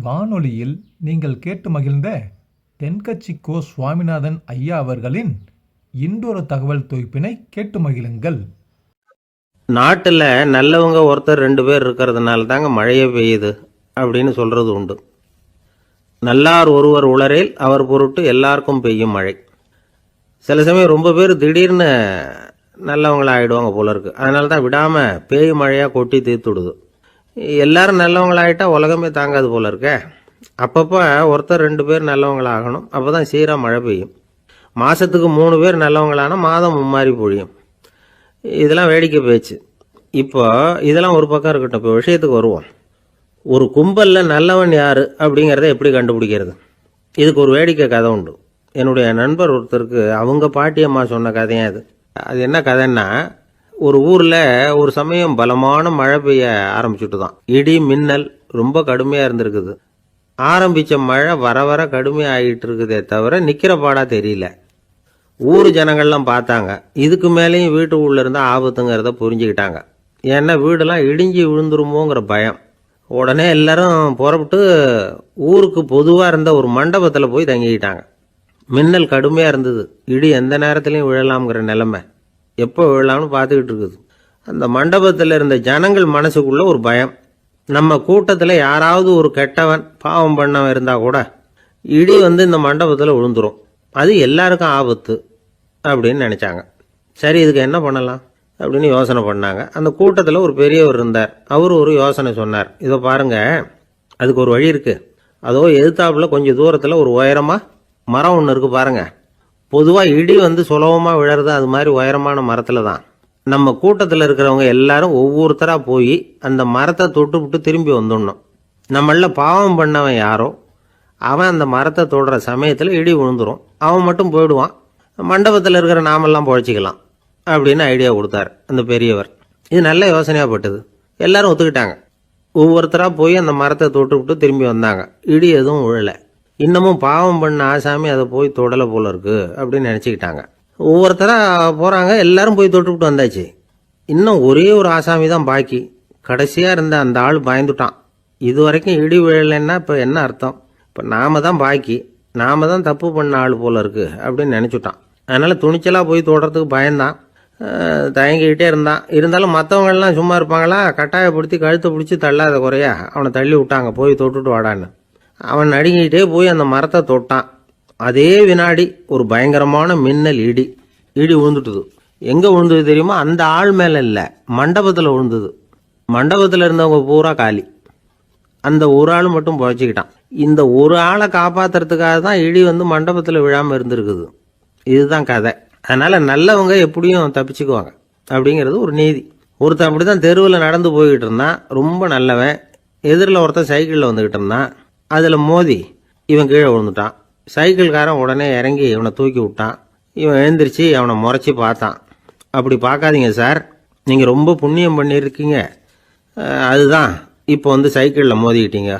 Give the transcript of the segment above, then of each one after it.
வானொலியில் நீங்கள் கேட்டு மகிழ்ந்த தென்கட்சி கோ சுவாமிநாதன் ஐயா அவர்களின் இன்றொரு தகவல் தொகுப்பினை கேட்டு மகிழுங்கள். நாட்டில் நல்லவங்க ஒருத்தர் 2 பேர் இருக்கிறதுனால தாங்க மழையே பெய்யுது அப்படின்னு சொல்கிறது உண்டு. நல்லார் ஒருவர் உளரேல் அவர் பொருட்டு எல்லாருக்கும் பெய்யும் மழை. சில சமயம் ரொம்ப பேர் திடீர்னு நல்லவங்களாகிடுவாங்க போல இருக்கு. அதனால தான் விடாமல் பேய் மழையாக கொட்டி தீர்த்துடுது. எல்லாரும் நல்லவங்களாகிட்டா உலகமே தாங்காது போல இருக்க. அப்பப்போ ஒருத்தர் 2 பேர் நல்லவங்களாகணும். அப்போ தான் சீராக மழை பெய்யும். மாதத்துக்கு 3 பேர் நல்லவங்களானா மாதம் மும்மாரி பொழியும். இதெல்லாம் வேடிக்கை பேச்சு. இப்போ இதெல்லாம் ஒரு பக்கம் இருக்கட்டும். இப்போ விஷயத்துக்கு வருவோம். ஒரு கும்பலில் நல்லவன் யார் அப்படிங்கிறத எப்படி கண்டுபிடிக்கிறது? இதுக்கு ஒரு வேடிக்கை கதை உண்டு. என்னுடைய நண்பர் ஒருத்தருக்கு அவங்க பாட்டியம்மா சொன்ன கதையும் அது. அது என்ன கதைன்னா, ஒரு ஊரில் ஒரு சமயம் பலமான மழை பெய்ய ஆரம்பிச்சுட்டு தான். இடி மின்னல் ரொம்ப கடுமையாக இருந்திருக்குது. ஆரம்பித்த மழை வர வர கடுமையாகிட்டு இருக்குதே தவிர நிற்கிற பாடா தெரியல. ஊர் ஜனங்கள்லாம் பார்த்தாங்க. இதுக்கு மேலேயும் வீட்டு உள்ள இருந்தால் ஆபத்துங்கிறத புரிஞ்சுக்கிட்டாங்க. ஏன்னா வீடெல்லாம் இடிஞ்சி விழுந்துருமோங்கிற பயம். உடனே எல்லாரும் புறப்பட்டு ஊருக்கு பொதுவாக இருந்த ஒரு மண்டபத்தில் போய் தங்கிக்கிட்டாங்க. மின்னல் கடுமையாக இருந்தது. இடி எந்த நேரத்துலையும் விழலாம்ங்கிற நிலைமை. எப்போ விழலாம்னு பார்த்துக்கிட்டு இருக்குது. அந்த மண்டபத்தில் இருந்த ஜனங்கள் மனசுக்குள்ள ஒரு பயம். நம்ம கூட்டத்தில் யாராவது ஒரு கெட்டவன் பாவம் பண்ணவன் இருந்தால் கூட இடி இந்த மண்டபத்தில் விழுந்துரும். அது எல்லாருக்கும் ஆபத்து அப்படின்னு நினச்சாங்க. சரி, இதுக்கு என்ன பண்ணலாம் அப்படின்னு யோசனை பண்ணாங்க. அந்த கூட்டத்தில் ஒரு பெரியவர் இருந்தார். அவர் ஒரு யோசனை சொன்னார். இதோ பாருங்க, அதுக்கு ஒரு வழி இருக்குது. அதோ எதிர்த்தாப்புல கொஞ்சம் தூரத்தில் ஒரு உயரமாக மரம் ஒன்று இருக்குது பாருங்க. பொதுவாக இடி சுலபமாக விழறது அது மாதிரி உயரமான மரத்தில் தான். நம்ம கூட்டத்தில் இருக்கிறவங்க எல்லாரும் ஒவ்வொருத்தராக போய் அந்த மரத்தை தொட்டு விட்டு திரும்பி வந்துடணும். நம்மள பாவம் பண்ணவன் யாரோ அவன் அந்த மரத்தை தொடுற சமயத்தில் இடி விழுந்துடும். அவன் மட்டும் போயிடுவான். மண்டபத்தில் இருக்கிற நாமெல்லாம் பொழைச்சிக்கலாம் அப்படின்னு ஐடியா கொடுத்தார் அந்த பெரியவர். இது நல்ல யோசனையாக பட்டது. எல்லாரும் ஒத்துக்கிட்டாங்க. ஒவ்வொருத்தராக போய் அந்த மரத்தை தொட்டு விட்டு திரும்பி வந்தாங்க. இடி எதுவும் விழலை. இன்னமும் பாவம் பண்ண ஆசாமி அதை போய் தொடலை போல இருக்கு அப்படின்னு நினச்சிக்கிட்டாங்க. ஒவ்வொருத்தராக போகிறாங்க. எல்லாரும் போய் தொட்டுவிட்டு வந்தாச்சு. இன்னும் ஒரே ஒரு ஆசாமி தான் பாக்கி. கடைசியாக இருந்த அந்த ஆள் பயந்துட்டான். இது வரைக்கும் இடி விழலைன்னா இப்போ என்ன அர்த்தம்? இப்போ நாம தான் பாக்கி, நாம தான் தப்பு பண்ண ஆள் போல இருக்கு அப்படின்னு நினச்சிட்டான். அதனால் துணிச்சலாக போய் தொடுறதுக்கு பயந்தான். தயங்கிக்கிட்டே இருந்தான். இருந்தாலும் மற்றவங்கெல்லாம் சும்மா இருப்பாங்களா? கட்டாயப்படுத்தி கழுத்தை பிடிச்சி தள்ளாத குறையா அவனை தள்ளி விட்டாங்க. போய் தொட்டுட்டு வாடான்னு. அவன் நடுங்கிட்டே போய் அந்த மரத்தை தொட்டான். அதே வினாடி ஒரு பயங்கரமான மின்னல் இடி விழுந்துட்டுது. எங்கே விழுந்தது தெரியுமா? அந்த ஆள் மேலே இல்லை, மண்டபத்தில் விழுந்தது. மண்டபத்தில் இருந்தவங்க பூரா காலி. அந்த ஒரு ஆள் மட்டும் புழைச்சிக்கிட்டான். இந்த ஒரு ஆளை காப்பாற்றுறதுக்காக தான் இடி மண்டபத்தில் விழாமல் இருந்திருக்குது. இதுதான் கதை. அதனால் நல்லவங்க எப்படியும் தப்பிச்சுக்குவாங்க அப்படிங்கிறது ஒரு நீதி. ஒருத்தன் அப்படி தான் தெருவில் நடந்து போய்கிட்டு இருந்தான். ரொம்ப நல்லவன். எதிரில் ஒருத்தன் சைக்கிளில் வந்துக்கிட்டு இருந்தான். அதில் மோதி இவன் கீழே விழுந்துட்டான். சைக்கிள்காரன் உடனே இறங்கி இவனை தூக்கி விட்டான். இவன் எழுந்திரிச்சு அவனை முறைச்சி பார்த்தான். அப்படி பார்க்காதீங்க சார், நீங்கள் ரொம்ப புண்ணியம் பண்ணியிருக்கீங்க, அதுதான் இப்போ சைக்கிளில் மோதிக்கிட்டீங்க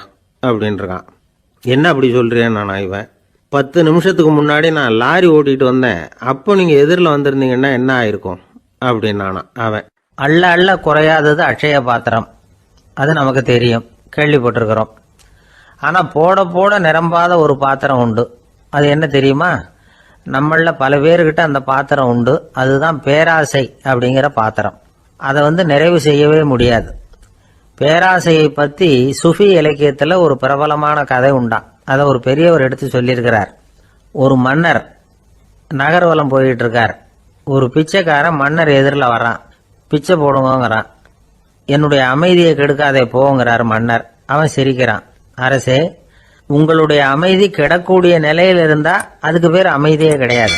அப்படின்றான். என்ன அப்படி சொல்கிறேன் நான்? இவன் 10 நிமிஷத்துக்கு முன்னாடி நான் லாரி ஓட்டிகிட்டு வந்தேன். அப்போ நீங்கள் எதிரில் வந்திருந்தீங்கன்னா என்ன ஆயிருக்கும் அப்படின்னானா அவன். அள்ள அள்ள குறையாதது அட்சய பாத்திரம், அது நமக்கு தெரியும், கேள்விப்பட்டிருக்கிறோம். ஆனால் போட போட நிரம்பாத ஒரு பாத்திரம் உண்டு. அது என்ன தெரியுமா? நம்மள பல பேர்கிட்ட அந்த பாத்திரம் உண்டு. அதுதான் பேராசை அப்படிங்கிற பாத்திரம். அதை நிறைவு செய்யவே முடியாது. பேராசையை பற்றி சுஃபி இலக்கியத்தில் ஒரு பிரபலமான கதை உண்டாம். அதை ஒரு பெரியவர் எடுத்து சொல்லியிருக்கிறார். ஒரு மன்னர் நகர்வலம் போயிட்டு இருக்கார். ஒரு பிச்சைக்காரன் மன்னர் எதிரில் வரான். பிச்சை போடுங்கிறான். என்னுடைய அமைதியை கெடுக்காதே போங்கிறார் மன்னர். அவன் சிரிக்கிறான். அரசே, உங்களுடைய அமைதி கெடக்கூடிய நிலையில் இருந்தா அதுக்கு பேர் அமைதியே கிடையாது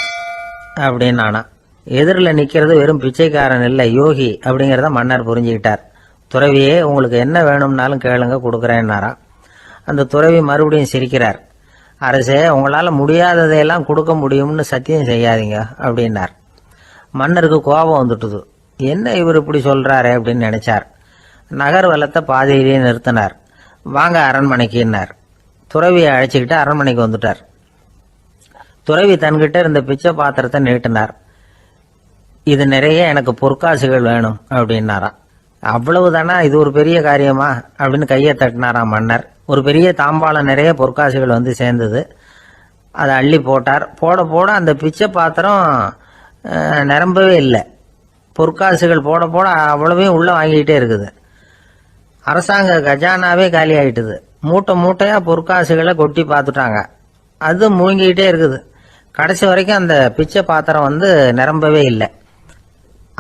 அப்படின்னானா. எதிரில் நிற்கிறது வெறும் பிச்சைக்காரன் இல்லை, யோகி அப்படிங்கிறத மன்னர் புரிஞ்சுக்கிட்டார். துறவியே, உங்களுக்கு என்ன வேணும்னாலும் கேளுங்க, கொடுக்குறேன்னாரா. அந்த துறவி மறுபடியும் சிரிக்கிறார். அரசே, உங்களால் முடியாததையெல்லாம் கொடுக்க முடியும்னு சத்தியம் செய்யாதீங்க அப்படின்னார். மன்னருக்கு கோபம் வந்துட்டுது. என்ன இவர் இப்படி சொல்றாரு அப்படின்னு நினைச்சார். நகர்வலத்தை பாதையிலேயே நிறுத்தினார். வாங்க அரண்மனைக்குன்னார். துறவியை அழைச்சிக்கிட்டு அரண்மனைக்கு வந்துட்டார். துறவி தன்கிட்ட இருந்த பிச்சை பாத்திரத்தை நீட்டினார். இது நிறைய எனக்கு பொற்காசுகள் வேணும் அப்படின்னாராம். அவ்வளவுதானா, இது ஒரு பெரிய காரியமா அப்படின்னு கையை தட்டினாராம் மன்னர். ஒரு பெரிய தாம்பாளம் நிறைய பொற்காசுகள் வந்து சேர்ந்தது. அதை அள்ளி போட்டார். போட போட அந்த பிச்சை பாத்திரம் நிரம்பவே இல்லை. பொற்காசுகள் போட போட அவ்வளவையும் உள்ளே வாங்கிக்கிட்டே இருக்குது. அரசாங்க கஜானாவே காலி ஆகிட்டுது. மூட்டை மூட்டையாக பொற்காசுகளை கொட்டி பார்த்துட்டாங்க. அது முழுங்கிக்கிட்டே இருக்குது. கடைசி வரைக்கும் அந்த பிச்சை பாத்திரம் வந்து நிரம்பவே இல்லை.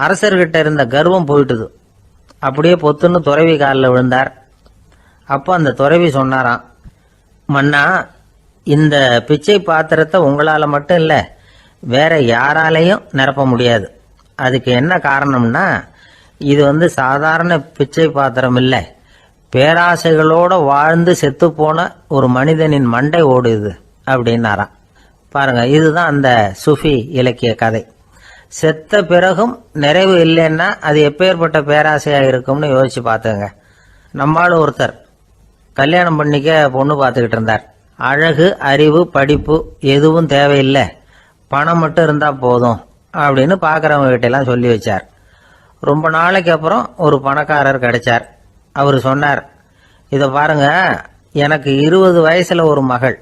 அரசர்கிட்ட இருந்த கர்வம் போயிட்டுது. அப்படியே பொத்துன்னு துறவி காலில் விழுந்தார். அப்போ அந்த துறவி சொன்னாராம், மன்னா, இந்த பிச்சை பாத்திரத்தை உங்களால் மட்டும் இல்லை, வேற யாராலையும் நிரப்ப முடியாது. அதுக்கு என்ன காரணம்னா, இது வந்து சாதாரண பிச்சை பாத்திரம் இல்லை, பேராசைகளோடு வாழ்ந்து செத்து போன ஒரு மனிதனின் மண்டை ஓடுது அப்படின்னாராம். பாருங்க, இதுதான் அந்த சுஃபி இலக்கிய கதை. செத்த பிறகும் நிறைவு இல்லைன்னா அது எப்பேற்பட்ட பேராசையா இருக்கும்னு யோசிச்சு பார்த்துங்க. நம்மால் ஒருத்தர் கல்யாணம் பண்ணிக்க பொண்ணு பார்த்துக்கிட்டு இருந்தார். அழகு, அறிவு, படிப்பு எதுவும் தேவையில்லை, பணம் மட்டும் இருந்தா போதும் அப்படின்னு பார்க்குறவங்க கிட்ட எல்லாம் சொல்லி வச்சார். ரொம்ப நாளைக்கு அப்புறம் ஒரு பணக்காரர் கிடைச்சார். அவர் சொன்னார், இதை பாருங்க, எனக்கு 20 வயசுல ஒரு மகள்,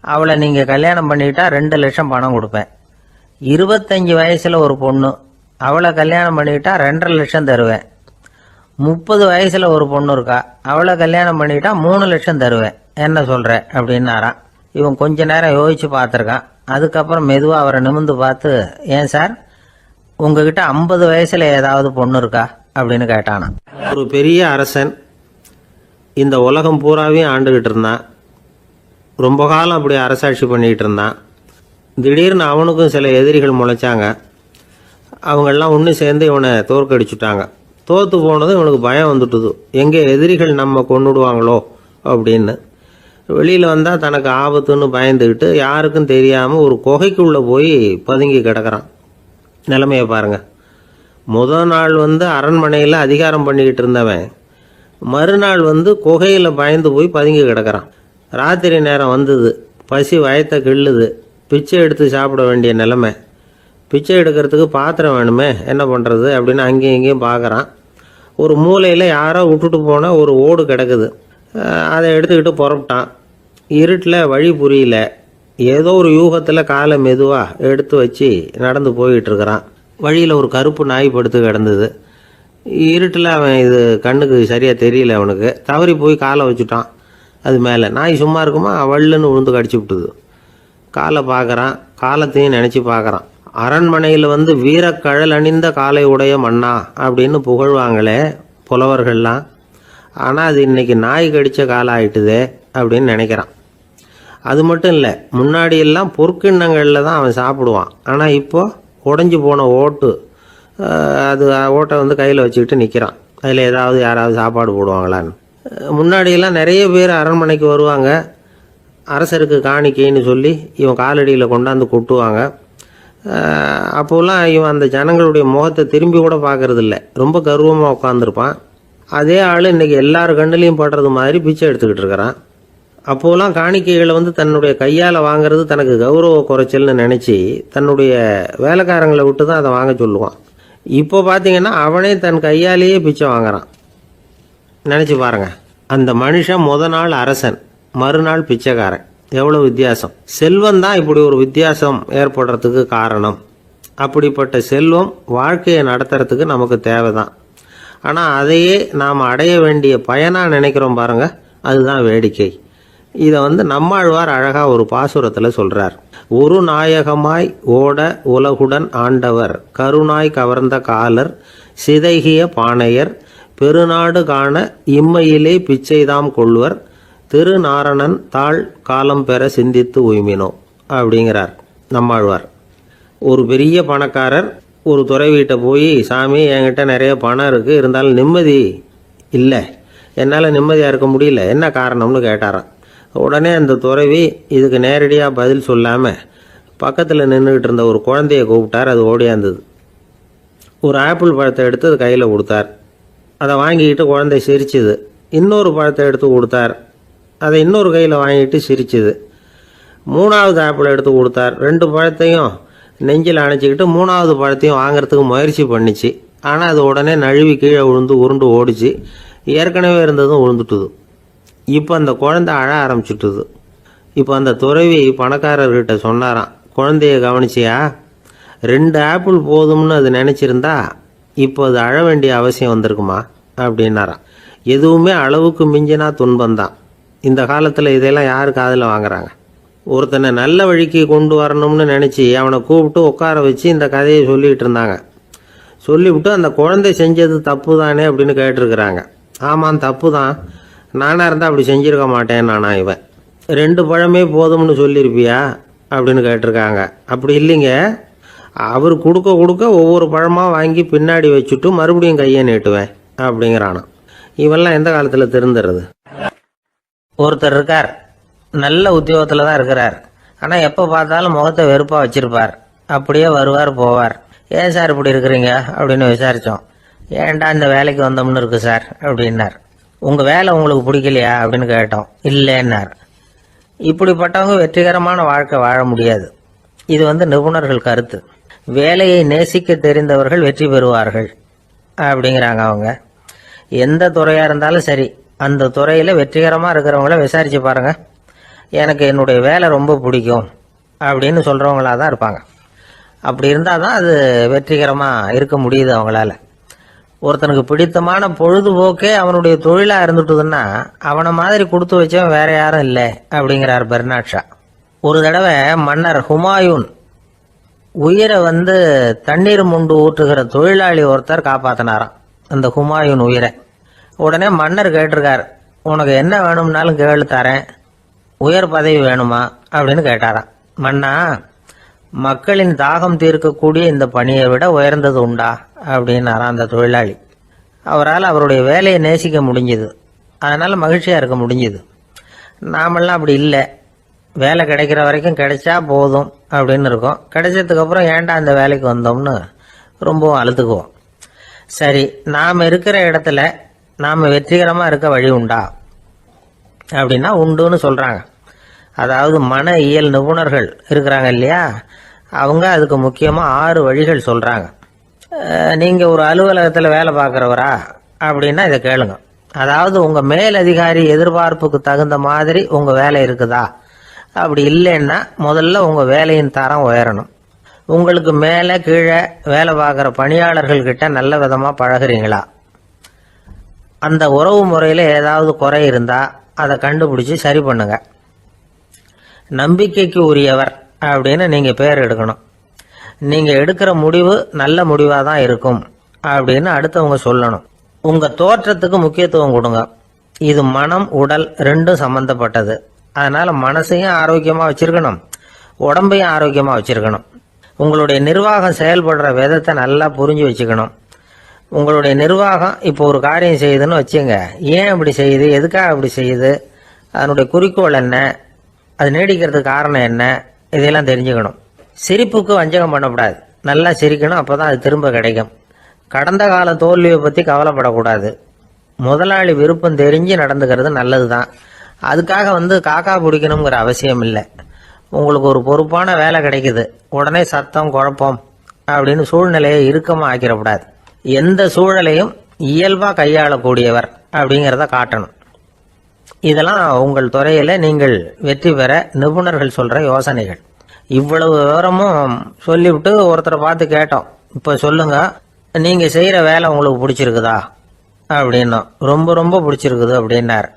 அவளை நீங்க கல்யாணம் பண்ணிட்டா 2 லட்சம் பணம் கொடுப்பேன். 25 வயசுல ஒரு பொண்ணு, அவளை கல்யாணம் பண்ணிட்டா 2.5 லட்சம் தருவேன். 30 வயசுல ஒரு பொண்ணு இருக்கா, அவளை கல்யாணம் பண்ணிட்டா 3 லட்சம் தருவேன். என்ன சொல்ற அப்படின்னாராம். இவன் கொஞ்ச நேரம் யோசிச்சு பார்த்துருக்கான். அதுக்கப்புறம் மெதுவாக அவரை நிமிர்ந்து பார்த்து, ஏன் சார், உங்ககிட்ட 50 வயசுல ஏதாவது பொண்ணு இருக்கா அப்படின்னு கேட்டானா. ஒரு பெரிய அரசன் இந்த உலகம் பூராவையும் ஆண்டுகிட்டு இருந்தான். ரொம்ப காலம் அப்படி அரசாட்சி பண்ணிக்கிட்டு இருந்தான். திடீர்னு அவனுக்கும் சில எதிரிகள் முளைச்சாங்க. அவங்கெல்லாம் ஒன்று சேர்ந்து இவனை தோற்கடிச்சுட்டாங்க. தோற்று போனதும் இவனுக்கு பயம் வந்துட்டுது, எங்கே எதிரிகள் நம்ம கொண்டுடுவாங்களோ அப்படின்னு. வெளியில் வந்தால் தனக்கு ஆபத்துன்னு பயந்துக்கிட்டு யாருக்கும் தெரியாமல் ஒரு குகைக்குள்ளே போய் பதுங்கி கிடக்கிறான். நிலைமையை பாருங்கள். முதல் நாள் வந்து அரண்மனையில் அதிகாரம் பண்ணிக்கிட்டு இருந்தவன் மறுநாள் வந்து குகையில் பயந்து போய் பதுங்கி கிடக்கிறான். ராத்திரி நேரம் வந்தது, பசி வயத்தை கிள்ளுது, பிச்சை எடுத்து சாப்பிட வேண்டிய நிலைமை. பிச்சை எடுக்கிறதுக்கு பாத்திரம் வேணுமே, என்ன பண்ணுறது அப்படின்னு அங்கேயும் இங்கேயும் பார்க்குறான். ஒரு மூலையில் யாரோ விட்டுட்டு போன ஒரு ஓடு கிடக்குது. அதை எடுத்துக்கிட்டு புறப்பட்டான். இருட்டில் வழி புரியல. ஏதோ ஒரு யூகத்தில் காலை மெதுவாக எடுத்து வச்சு நடந்து போயிட்டுருக்கிறான். வழியில் ஒரு கருப்பு நாய் படுத்து கிடந்தது. இருட்டில் அவன் இது கண்ணுக்கு சரியாக தெரியல. அவனுக்கு தவறி போய் காலை வச்சுட்டான் அது மேலே. நாய் சும்மா இருக்குமா, வள்ளுன்னு விழுந்து கடிச்சு விட்டுது. காலை பார்க்குறான், காலத்தையும் நினச்சி பார்க்குறான். அரண்மனையில் வந்து வீரக்கழல் அணிந்த காலை உடைய மன்னா அப்படின்னு புகழ்வாங்களே புலவர்கள்லாம். ஆனால் அது இன்னைக்கு நாய் கடித்த காலம் ஆயிட்டுதே அப்படின்னு நினைக்கிறான். அது மட்டும் இல்லை, முன்னாடி எல்லாம் பொற்கிண்ணங்களில் தான் அவன் சாப்பிடுவான். ஆனால் இப்போது உடஞ்சி போன ஓட்டு, அது ஓட்டை வந்து கையில் வச்சுக்கிட்டு நிற்கிறான். அதில் ஏதாவது யாராவது சாப்பாடு போடுவாங்களான்னு. முன்னாடியெல்லாம் நிறைய பேர் அரண்மனைக்கு வருவாங்க. அரசருக்கு காணிக்கைன்னு சொல்லி இவன் காலடியில் கொண்டாந்து கொட்டுவாங்க. அப்போல்லாம் இவன் அந்த ஜனங்களுடைய முகத்தை திரும்பி கூட பார்க்கறதில்ல, ரொம்ப கர்வமாக உட்காந்துருப்பான். அதே ஆள் இன்றைக்கி எல்லார் கண்ணுலேயும் படுறது மாதிரி பிச்சை எடுத்துக்கிட்டு இருக்கிறான். அப்போலாம் காணிக்கைகளை வந்து தன்னுடைய கையால் வாங்கிறது தனக்கு கௌரவ குறைச்சல்னு நினச்சி தன்னுடைய வேலைக்காரங்களை விட்டு தான் அதை வாங்க சொல்லுவான். இப்போ பார்த்தீங்கன்னா அவனே தன் கையாலேயே பிச்சை வாங்குறான். நினச்சி பாருங்கள், அந்த மனுஷன் நாள் அரசன், மறுநாள் பிச்சைக்காரன். எவ்வளோ வித்தியாசம்! செல்வம் தான் இப்படி ஒரு வித்தியாசம் ஏற்படுறதுக்கு காரணம். அப்படிப்பட்ட செல்வம் வாழ்க்கையை நடத்துறதுக்கு நமக்கு தேவைதான். ஆனால் அதையே நாம் அடைய வேண்டிய பயனாக நினைக்கிறோம் பாருங்கள், அதுதான் வேடிக்கை. இதை வந்து நம்மாழ்வார் அழகாக ஒரு பாசுரத்தில் சொல்கிறார். ஒரு நாயகமாய் ஓட உலகுடன் ஆண்டவர், கருணாய் கவர்ந்த காலர், சிதைகிய பானையர், பெருநாடு காண இம்மையிலே பிச்சைதாம் கொள்வர், திருநாரணன் தாழ் காலம் பெற சிந்தித்து உய்மினோ அப்படிங்கிறார் நம்மாழ்வார். ஒரு பெரிய பணக்காரர் ஒரு துறவிகிட்ட போய், சாமி என்கிட்ட நிறைய பணம் இருக்குது, இருந்தாலும் நிம்மதி இல்லை, என்னால் நிம்மதியாக இருக்க முடியல, என்ன காரணம்னு கேட்டாராம். உடனே அந்த துறவி இதுக்கு நேரடியாக பதில் சொல்லாமல் பக்கத்தில் நின்றுக்கிட்டு இருந்த ஒரு குழந்தைய கூப்பிட்டார். அது ஓடியாந்தது. ஒரு ஆப்பிள் பழத்தை எடுத்து அது கையில் கொடுத்தார். அதை வாங்கிக்கிட்டு குழந்தை சிரிச்சுது. இன்னொரு பழத்தை எடுத்து கொடுத்தார். அதை இன்னொரு கையில் வாங்கிட்டு சிரிச்சுது. 3வது ஆப்பிள் எடுத்து கொடுத்தார். 2 பழத்தையும் நெஞ்சில் அணைச்சிக்கிட்டு 3வது பழத்தையும் வாங்கிறதுக்கு முயற்சி பண்ணிச்சு. ஆனால் அது உடனே நழுவி கீழே விழுந்து உருண்டு ஓடிச்சு. ஏற்கனவே இருந்ததும் விழுந்துட்டுது. இப்போ அந்த குழந்தை அழ ஆரம்பிச்சுட்டுது. இப்போ அந்த துறவி பணக்காரர்கிட்ட சொன்னாராம், குழந்தைய கவனிச்சியா, 2 ஆப்பிள் போதும்னு அது நினச்சிருந்தா இப்போ அது அழ வேண்டிய அவசியம் வந்திருக்குமா அப்படின்னாராம். எதுவுமே அளவுக்கு மிஞ்சினா துன்பந்தான். இந்த காலத்தில் இதெல்லாம் யார் காதில் வாங்குறாங்க? ஒருத்தனை நல்ல வழிக்கு கொண்டு வரணும்னு நினச்சி அவனை கூப்பிட்டு உட்கார வச்சு இந்த கதையை சொல்லிகிட்டு இருந்தாங்க. சொல்லிவிட்டு அந்த குழந்தை செஞ்சது தப்பு தானே அப்படின்னு கேட்டிருக்கிறாங்க. ஆமாம், தப்பு தான், நானாக இருந்தால் அப்படி செஞ்சுருக்க மாட்டேன் நானா இவன். 2 பழமே போதும்னு சொல்லியிருப்பியா அப்படின்னு கேட்டிருக்காங்க. அப்படி இல்லைங்க, அவர் கொடுக்க கொடுக்க ஒவ்வொரு பழமாக வாங்கி பின்னாடி வச்சுட்டு மறுபடியும் கையை நீட்டுவேன் அப்படிங்கிறானா. இவெல்லாம் எந்த காலத்தில் திருந்துறது? ஒருத்தர் இருக்கார், நல்ல உத்தியோகத்தில் தான் இருக்கிறார். ஆனால் எப்போ பார்த்தாலும் முகத்தை வெறுப்பாக வச்சிருப்பார். அப்படியே வருவார் போவார். ஏன் சார் இப்படி இருக்கிறீங்க அப்படின்னு விசாரித்தோம். ஏன்டா இந்த வேலைக்கு வந்தோம்னு இருக்கு சார் அப்படின்னார். உங்கள் வேலை உங்களுக்கு பிடிக்கலையா அப்படின்னு கேட்டோம். இல்லைன்னார். இப்படிப்பட்டவங்க வெற்றிகரமான வாழ்க்கை வாழ முடியாது. இது நிபுணர்கள் கருத்து. வேலையை நேசிக்க தெரிந்தவர்கள் வெற்றி பெறுவார்கள் அப்படிங்கிறாங்க அவங்க. எந்த துறையாக இருந்தாலும் சரி, அந்த துறையில் வெற்றிகரமாக இருக்கிறவங்கள விசாரித்து பாருங்க. எனக்கு என்னுடைய வேலை ரொம்ப பிடிக்கும் அப்படின்னு சொல்கிறவங்களா தான் இருப்பாங்க. அப்படி இருந்தால் தான் அது வெற்றிகரமாக இருக்க முடியுது அவங்களால. ஒருத்தனுக்கு பிடித்தமான பொழுதுபோக்கே அவனுடைய தொழிலாக இருந்துட்டுதுன்னா அவனை மாதிரி கொடுத்து வச்சவன் வேற யாரும் இல்லை அப்படிங்கிறார் பெர்னாட் ஷா. ஒரு தடவை மன்னர் ஹுமாயூன் உயிரை தண்ணீர் முண்டு ஊற்றுகிற தொழிலாளி ஒருத்தர் காப்பாத்தினாராம் அந்த ஹுமாயூன் உயிரை. உடனே மன்னர் கேட்டிருக்கார், உனக்கு என்ன வேணும்னாலும் கேளு தரேன், உயர் பதவி வேணுமா அப்படின்னு கேட்டாராம். மன்னா, மக்களின் தாகம் தீர்க்கக்கூடிய இந்த பணியை விட உயர்ந்தது உண்டா அப்படின்னாராம் அந்த தொழிலாளி. அவரால் அவருடைய வேலையை நேசிக்க முடிஞ்சுது, அதனால மகிழ்ச்சியாக இருக்க முடிஞ்சுது. நாமெல்லாம் அப்படி இல்லை. வேலை கிடைக்கிற வரைக்கும் கிடைச்சா போதும் அப்படின்னு இருக்கோம். கிடைச்சதுக்கப்புறம் ஏன்டா அந்த வேலைக்கு வந்தோம்னு ரொம்பவும் அழுத்துக்குவோம். சரி, நாம் இருக்கிற இடத்துல நாம் வெற்றிகரமாக இருக்க வழி உண்டா அப்படின்னா உண்டுன்னு சொல்கிறாங்க. அதாவது மன இயல் நிபுணர்கள் இருக்கிறாங்க இல்லையா, அவங்க அதுக்கு முக்கியமாக 6 வழிகள் சொல்கிறாங்க. நீங்கள் ஒரு அலுவலகத்தில் வேலை பார்க்குறவரா அப்படின்னா இதை கேளுங்க. அதாவது உங்கள் மேலதிகாரி எதிர்பார்ப்புக்கு தகுந்த மாதிரி உங்கள் வேலை இருக்குதா? அப்படி இல்லைன்னா முதல்ல உங்கள் வேலையின் தரம் உயரணும். உங்களுக்கு மேலே கீழே வேலை பார்க்குற பணியாளர்கள்கிட்ட நல்ல விதமாக பழகுறீங்களா? அந்த உறவு முறையில் ஏதாவது குறை இருந்தால் அதை கண்டுபிடிச்சி சரி பண்ணுங்க. நம்பிக்கைக்கு உரியவர் அப்படின்னு நீங்கள் பேர் எடுக்கணும். நீங்கள் எடுக்கிற முடிவு நல்ல முடிவாக தான் இருக்கும் அப்படின்னு அடுத்தவங்க சொல்லணும். உங்கள் தோற்றத்துக்கு முக்கியத்துவம் கொடுங்க. இது மனம் உடல் 2ம் சம்பந்தப்பட்டது. அதனால் மனசையும் ஆரோக்கியமாக வச்சுருக்கணும், உடம்பையும் ஆரோக்கியமாக வச்சுருக்கணும். உங்களுடைய நிர்வாகம் செயல்படுற விதத்தை நல்லா புரிஞ்சு வச்சுக்கணும். உங்களுடைய நிர்வாகம் இப்போ ஒரு காரியம் செய்யுதுன்னு வச்சுங்க, ஏன் அப்படி செய்யுது, எதுக்காக அப்படி செய்யுது, அதனுடைய குறிக்கோள் என்ன, அது நீடிக்கிறதுக்கு காரணம் என்ன, இதெல்லாம் தெரிஞ்சுக்கணும். சிரிப்புக்கு வஞ்சகம் பண்ணக்கூடாது, நல்லா சிரிக்கணும், அப்போ தான் அது திரும்ப கிடைக்கும். கடந்த கால தோல்வியை பற்றி கவலைப்படக்கூடாது. முதலாளி விருப்பம் தெரிஞ்சு நடந்துக்கிறது நல்லது தான். அதுக்காக காக்கா பிடிக்கணுங்கிற அவசியம் இல்லை. உங்களுக்கு ஒரு பொறுப்பான வேலை கிடைக்குது, உடனே சத்தம் குழப்பம் அப்படின்னு சூழ்நிலையை இறுக்கமாக ஆக்கிடக்கூடாது. எந்த சூழலையும் இயல்பாக கையாளக்கூடியவர் அப்படிங்கிறத காட்டணும். இதெல்லாம் உங்கள் துறையில் நீங்கள் வெற்றி பெற நிபுணர்கள் சொல்கிற யோசனைகள். இவ்வளவு விவரமும் சொல்லிவிட்டு ஒருத்தரை பார்த்து கேட்டோம், இப்போ சொல்லுங்க, நீங்கள் செய்கிற வேலை உங்களுக்கு பிடிச்சிருக்குதா அப்படின்னோம். ரொம்ப ரொம்ப பிடிச்சிருக்குது அப்படின்னார்.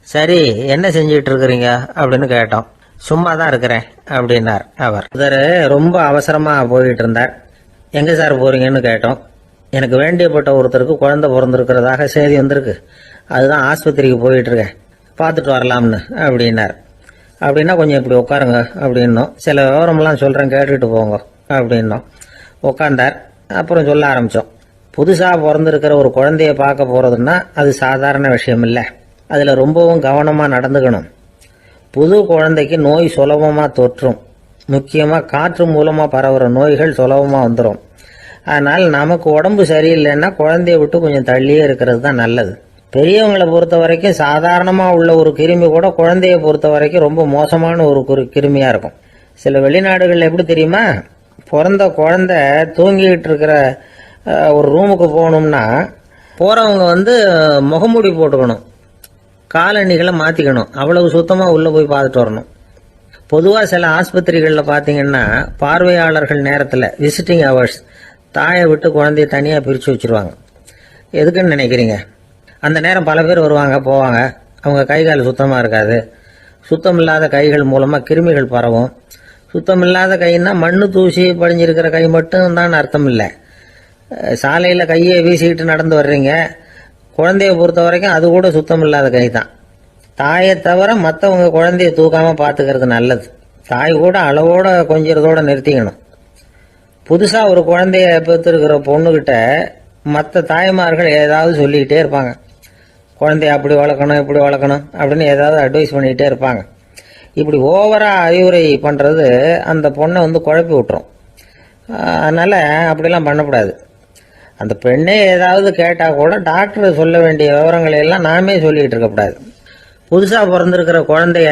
சரி, என்ன செஞ்சிட்டு இருக்கிறீங்க அப்படின்னு கேட்டோம். சும்மா தான் இருக்கிறேன் அப்படின்னார் அவர். இவர் ரொம்ப அவசரமாக போயிட்டு இருந்தார். எங்கே சார் போகிறீங்கன்னு கேட்டோம். எனக்கு வேண்டியப்பட்ட ஒருத்தருக்கு குழந்தை பிறந்திருக்கிறதாக செய்தி வந்திருக்கு, அதுதான் ஆஸ்பத்திரிக்கு போயிட்டு இருக்கேன், பார்த்துட்டு வரலாம்னு அப்படின்னார். அப்படின்னா கொஞ்சம் இப்படி உட்காருங்க அப்படின்னோம். சில விவரம்லாம் சொல்கிறேன், கேட்டுட்டு போங்க அப்படின்னோம். உட்காந்தார். அப்புறம் சொல்ல ஆரம்பித்தோம். புதுசாக பிறந்திருக்கிற ஒரு குழந்தைய பார்க்க போகிறதுன்னா அது சாதாரண விஷயம் இல்லை. அதில் ரொம்பவும் கவனமாக நடந்துக்கணும். புது குழந்தைக்கு நோய் சுலபமாக தொற்றும். முக்கியமாக காற்று மூலமாக பரவுகிற நோய்கள் சுலபமாக வந்துடும். அதனால் நமக்கு உடம்பு சரியில்லைன்னா குழந்தைய விட்டு கொஞ்சம் தள்ளியே இருக்கிறது தான் நல்லது. பெரியவங்களை பொறுத்த வரைக்கும் சாதாரணமாக உள்ள ஒரு கிருமி கூட குழந்தைய பொறுத்த வரைக்கும் ரொம்ப மோசமான ஒரு கிருமியாக இருக்கும். சில வெளிநாடுகளில் எப்படி தெரியுமா, பிறந்த குழந்தை தூங்கிக்கிட்டு இருக்கிற ஒரு ரூமுக்கு போகணும்னா போகிறவங்க முகமூடி போட்டுக்கணும். காலணிகளை மாற்றிக்கணும். அவ்வளவு சுத்தமாக உள்ளே போய் பார்த்துட்டு வரணும். பொதுவாக சில ஆஸ்பத்திரிகளில் பார்த்தீங்கன்னா பார்வையாளர்கள் நேரத்தில் விசிட்டிங் ஹவர்ஸ் தாயை விட்டு குழந்தைய தனியாக பிரித்து வச்சுருவாங்க. எதுக்குன்னு நினைக்கிறீங்க? அந்த நேரம் பல பேர் வருவாங்க போவாங்க. அவங்க கை கால் சுத்தமாக இருக்காது. சுத்தமில்லாத கைகள் மூலமாக கிருமிகள் பரவும். சுத்தமில்லாத கைன்னா மண்ணு தூசி படிஞ்சிருக்கிற கை மட்டும் தான் அர்த்தம் இல்லை. சாலையில் கையை வீசிக்கிட்டு நடந்து வர்றீங்க, குழந்தைய பொறுத்த வரைக்கும் அது கூட சுத்தம் இல்லாத கை தான். தாயை தவிர மற்றவங்க குழந்தைய தூக்காமல் பார்த்துக்கிறது நல்லது. தாய் கூட அளவோட கொஞ்சிறதோட நிறுத்திக்கணும். புதுசாக ஒரு குழந்தைய பெற்றிருக்கிற பொண்ணுக்கிட்ட மற்ற தாய்மார்கள் ஏதாவது சொல்லிக்கிட்டே இருப்பாங்க. குழந்தைய அப்படி வளர்க்கணும் இப்படி வளர்க்கணும் அப்படின்னு ஏதாவது அட்வைஸ் பண்ணிக்கிட்டே இருப்பாங்க. இப்படி ஓவராக அறிவுரை பண்ணுறது அந்த பொண்ணை குழப்பி விட்டுரும். அதனால் அப்படிலாம் பண்ணக்கூடாது. அந்த பெண்ணே ஏதாவது கேட்டால் கூட டாக்டர் சொல்ல வேண்டிய விவரங்களை எல்லாம் நாமே சொல்லிக்கிட்டு இருக்கக்கூடாது. புதுசாக பிறந்திருக்கிற குழந்தைய